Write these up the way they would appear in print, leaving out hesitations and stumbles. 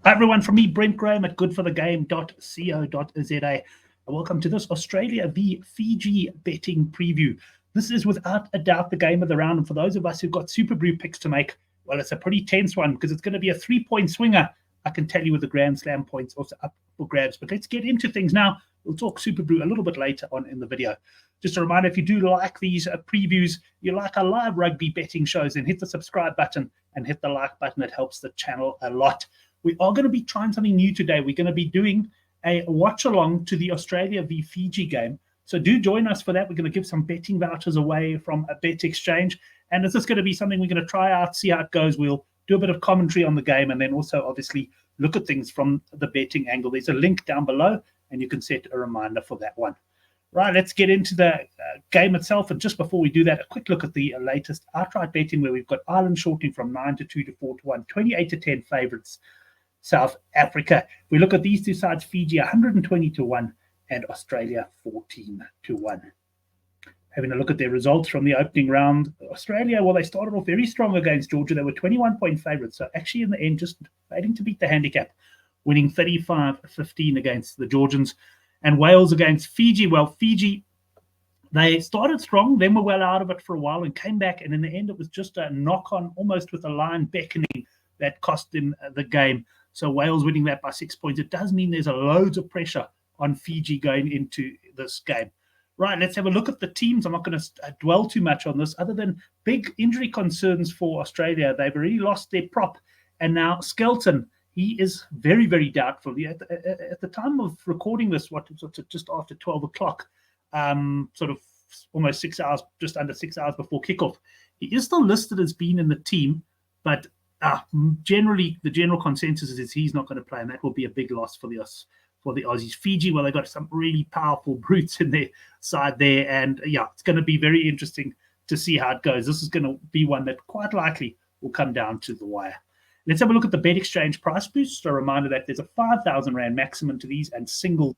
Hi everyone, from me, Brent Graham at goodforthegame.co.za. Welcome to this Australia v Fiji betting preview. This is without a doubt the game of the round. And for those of us who've got Super Brew picks to make, well, it's a pretty tense one because it's going to be a 3-point swinger. I can tell you with the Grand Slam points also up for grabs. But let's get into things now. We'll talk Super Brew a little bit later on in the video. Just a reminder, if you do like these previews, you like our live rugby betting shows, then hit the subscribe button and hit the like button. It helps the channel a lot. We are going to be trying something new today. We're going to be doing a watch-along to the Australia v Fiji game. So do join us for that. We're going to give some betting vouchers away from a bet exchange. And this is going to be something we're going to try out, see how it goes. We'll do a bit of commentary on the game and then also obviously look at things from the betting angle. There's a link down below and you can set a reminder for that one. Right, let's get into the game itself. And just before we do that, a quick look at the latest outright betting where we've got Ireland shortening from 9-2 to 4-1, 28-10 favourites. South Africa. If we look at these two sides, Fiji 120-1 and Australia 14-1. Having a look at their results from the opening round, Australia, well, they started off very strong against Georgia. They were 21-point favourites. So actually in the end, just failing to beat the handicap, winning 35-15 against the Georgians. And Wales against Fiji. Well, Fiji, they started strong, then were well out of it for a while and came back. And in the end, it was just a knock-on, almost with a line beckoning, that cost them the game. So Wales winning that by 6 points. It does mean there's loads of pressure on Fiji going into this game. Right, let's have a look at the teams. I'm not going to dwell too much on this other than big injury concerns for Australia. They've already lost their prop. And now Skelton, he is very, very doubtful. At the time of recording this, just after 12 o'clock, sort of almost 6 hours, just under 6 hours before kickoff, he is still listed as being in the team, but generally, the general consensus is he's not going to play, and that will be a big loss for the Aussies. Fiji, well, they got some really powerful brutes in their side there, and yeah, it's going to be very interesting to see how it goes. This is going to be one that quite likely will come down to the wire. Let's have a look at the bet exchange price boost. A reminder that there's a 5,000 Rand maximum to these and single.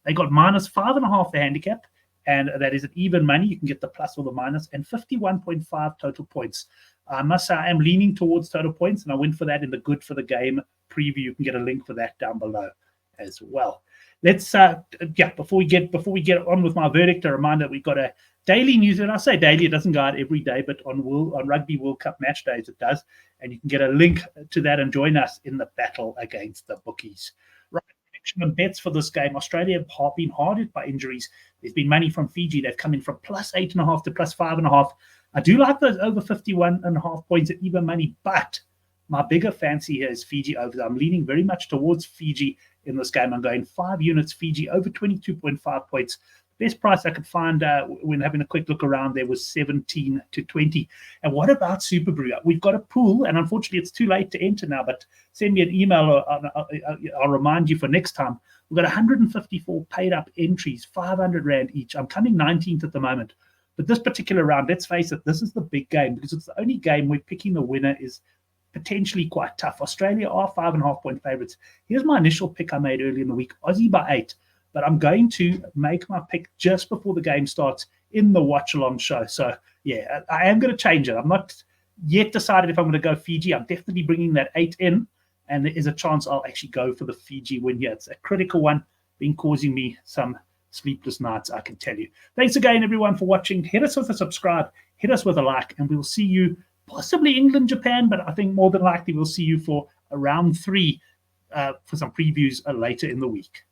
They got -5.5 the handicap, and that is at even money. You can get the plus or the minus, and 51.5 total points. I must say I am leaning towards total points, and I went for that in the Good for the Game preview. You can get a link for that down below as well. Let's before we get on with my verdict, a reminder that we've got a daily news, and I say daily, it doesn't go out every day, but on Rugby World Cup match days it does, and you can get a link to that and join us in the battle against the bookies. Right, prediction and bets for this game. Australia have been hard hit by injuries. There's been money from Fiji. They've come in from +8.5 to +5.5. I do like those over 51.5 points at even money, but my bigger fancy here is Fiji overs. I'm leaning very much towards Fiji in this game. I'm going 5 units Fiji over 22.5 points. Best price I could find when having a quick look around there was 17-20. And what about Super Brew? We've got a pool, and unfortunately it's too late to enter now, but send me an email or I'll remind you for next time. We've got 154 paid up entries, 500 Rand each. I'm coming 19th at the moment. But this particular round, let's face it, this is the big game because it's the only game where picking the winner is potentially quite tough. Australia are 5.5-point favourites. Here's my initial pick I made early in the week, Aussie by 8. But I'm going to make my pick just before the game starts in the watch-along show. So, yeah, I am going to change it. I'm not yet decided if I'm going to go Fiji. I'm definitely bringing that 8 in, and there is a chance I'll actually go for the Fiji win here. It's a critical one, been causing me some sleepless nights, I can tell you. Thanks again, everyone, for watching. Hit us with a subscribe, hit us with a like, and we'll see you possibly England, Japan, but I think more than likely we'll see you for round 3 for some previews later in the week.